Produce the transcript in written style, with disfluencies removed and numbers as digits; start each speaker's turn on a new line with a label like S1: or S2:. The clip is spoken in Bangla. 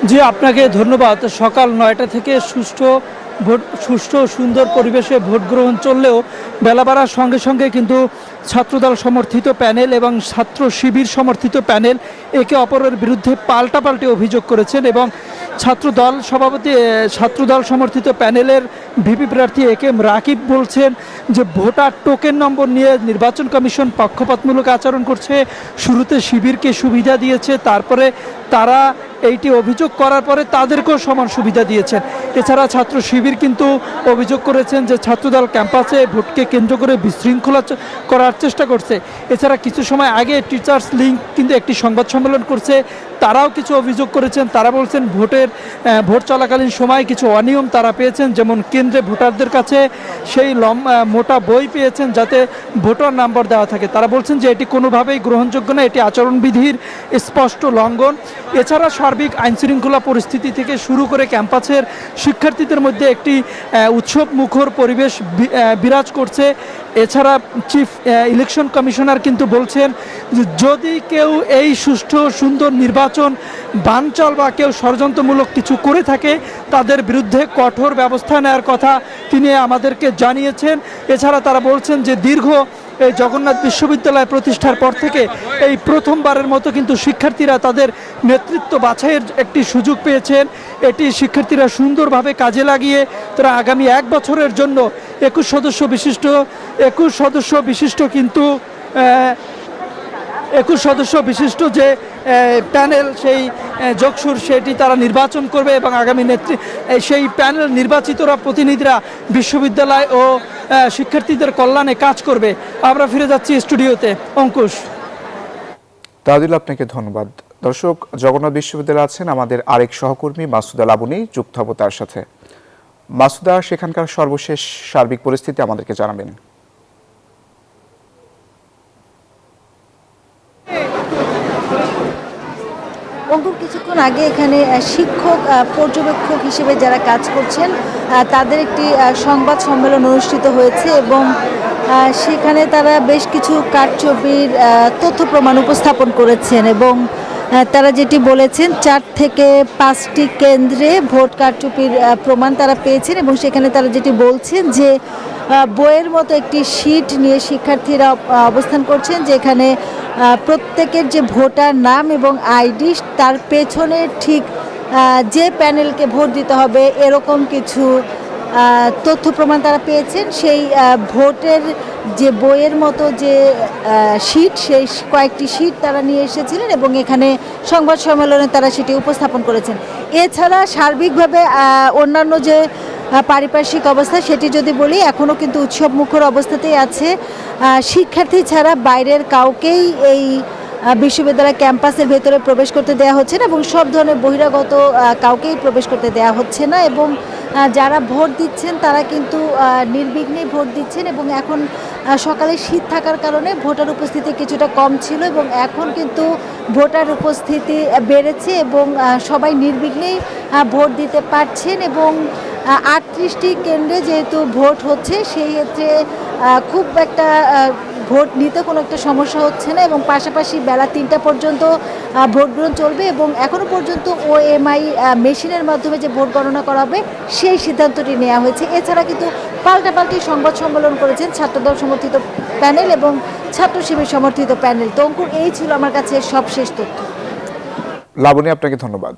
S1: জি, আপনাকে ধন্যবাদ। সকাল ৯টা থেকে সুষ্ঠু সুন্দর পরিবেশে ভোট গ্রহণ চললেও বেলা বাড়ার সঙ্গে সঙ্গে কিন্তু ছাত্রদল সমর্থিত প্যানেল এবং ছাত্র শিবির সমর্থিত প্যানেল একে অপরের বিরুদ্ধে পাল্টাপাল্টি অভিযোগ করেছেন এবং ছাত্রদল সমর্থিত প্যানেলের ভিপি প্রার্থী এ.কে.এম. রাকিব বলছেন যে ভোটার টোকেন নম্বর নিয়ে নির্বাচন কমিশন পক্ষপাতমূলক আচরণ করছে। শুরুতে শিবিরকে সুবিধা দিয়েছে, তারপরে তারা এইটি অভিযোগ করার পরে তাদেরকেও সমান সুবিধা দিয়েছেন। এছাড়া ছাত্র শিবির কিন্তু অভিযোগ করেছেন যে ছাত্রদল ক্যাম্পাসে ভোটকে কেন্দ্র করে বিশৃঙ্খলা করার চেষ্টা করছে। এছাড়া কিছু সময় আগে টিচার্স লিঙ্ক কিন্তু একটি সংবাদ সম্মেলন করছে, তারাও কিছু অভিযোগ করেছেন। তারা বলছেন ভোট চলাকালীন সময় কিছু অনিয়ম তারা পেয়েছেন, যেমন কেন্দ্রে ভোটারদের কাছে সেই মোটা বই পেয়েছেন যাতে ভোটার নাম্বার দেওয়া থাকে। তারা বলছেন যে এটি কোনোভাবেই গ্রহণযোগ্য না, এটি আচরণবিধির স্পষ্ট লঙ্ঘন। এছাড়া সার্বিক আইনশৃঙ্খলা পরিস্থিতি থেকে শুরু করে ক্যাম্পাসের শিক্ষার্থীদের মধ্যে একটি উৎসব মুখর পরিবেশ বিরাজ করছে। এছাড়া চিফ ইলেকশন কমিশনার কিন্তু বলছেন যে যদি কেউ এই সুষ্ঠু সুন্দর নির্বাচন বানচাল বা কেউ ষড়যন্ত্রমূলক কিছু করে থাকে তাদের বিরুদ্ধে কঠোর ব্যবস্থা নেওয়ার কথা তিনি আমাদেরকে জানিয়েছেন। এছাড়া তারা বলছেন যে দীর্ঘ এই জগন্নাথ বিশ্ববিদ্যালয় প্রতিষ্ঠার পর থেকে এই প্রথমবারের মতো কিন্তু শিক্ষার্থীরা তাদের নেতৃত্ব বাছাইয়ের একটি সুযোগ পেয়েছেন। এটি শিক্ষার্থীরা সুন্দরভাবে কাজে লাগিয়ে তারা আগামী 1 বছরের জন্য 21 সদস্য বিশিষ্ট যে প্যানেল সেই যোগসুর সেটি তারা নির্বাচন করবে এবং আগামী সেই প্যানেল নির্বাচিতরা প্রতিনিধিরা বিশ্ববিদ্যালয় ও শিক্ষার্থীদের কল্যাণে কাজ করবে। আমরা ফিরে যাচ্ছি স্টুডিওতে। অঙ্কুশ।
S2: তাহদিল, আপনাকে ধন্যবাদ। দর্শক, জগন্নাথ বিশ্ববিদ্যালয়ে আছেন আমাদের আরেক সহকর্মী মাসুদা লাবণী, যুক্ত হব তার সাথে। মাসুদা, সেখানকার সর্বশেষ সার্বিক পরিস্থিতি আমাদেরকে জানাবেন।
S3: অঙ্কুর, কিছুক্ষণ আগে এখানে শিক্ষক পর্যবেক্ষক হিসেবে যারা কাজ করছেন তাদের একটি সংবাদ সম্মেলন অনুষ্ঠিত হয়েছে এবং সেখানে তারা বেশ কিছু কারচুপির তথ্য প্রমাণ উপস্থাপন করেছেন এবং তারা যেটি বলেছেন 4 থেকে 5টি কেন্দ্রে ভোট কারচুপির প্রমাণ তারা পেয়েছেন এবং সেখানে তারা যেটি বলছেন যে বইয়ের মতো একটি শীট নিয়ে শিক্ষার্থীরা অবস্থান করছেন, যেখানে প্রত্যেকের যে ভোটার নাম এবং আইডি তার পেছনে ঠিক যে প্যানেলকে ভোট দিতে হবে এরকম কিছু তথ্য প্রমাণ তারা পেয়েছেন। সেই ভোটের যে বইয়ের মতো যে শীট, সেই কয়েকটি শীট তারা নিয়ে এসেছিলেন এবং এখানে সংবাদ সম্মেলনে তারা সেটি উপস্থাপন করেছেন। এছাড়া সার্বিকভাবে অন্যান্য যে পারিপার্শ্বিক অবস্থা সেটি যদি বলি, এখনও কিন্তু উৎসব মুখর অবস্থাতেই আছে। শিক্ষার্থী ছাড়া বাইরের কাউকেই এই বিশ্ববিদ্যালয় ক্যাম্পাসের ভেতরে প্রবেশ করতে দেওয়া হচ্ছে না এবং সব ধরনের বহিরাগত কাউকেই প্রবেশ করতে দেওয়া হচ্ছে না এবং যারা ভোট দিচ্ছেন তারা কিন্তু নির্বিঘ্নে ভোট দিচ্ছেন এবং এখন সকালে শীত থাকার কারণে ভোটার উপস্থিতি কিছুটা কম ছিল এবং এখন কিন্তু ভোটার উপস্থিতি বেড়েছে এবং সবাই নির্বিঘ্নেই ভোট দিতে পারছেন এবং 38টি কেন্দ্রে যেহেতু ভোট হচ্ছে সেই ক্ষেত্রে খুব একটা ভোট নিতে কোনো একটা সমস্যা হচ্ছে না এবং পাশাপাশি বেলা 3টা পর্যন্ত ভোট গ্রহণ চলবে এবং এখনও পর্যন্ত ওএমআই মেশিনের মাধ্যমে যে ভোট গণনা করা হবে সেই সিদ্ধান্তটি নেওয়া হয়েছে। এছাড়া কিন্তু পাল্টাপাল্টি সংবাদ সম্মেলন করেছেন ছাত্রদল সমর্থিত প্যানেল এবং ছাত্র শিবির সমর্থিত প্যানেল। তো অঙ্কুর, এই ছিল আমার কাছে সবশেষ তথ্য।
S2: লাবণী, আপনাকে ধন্যবাদ।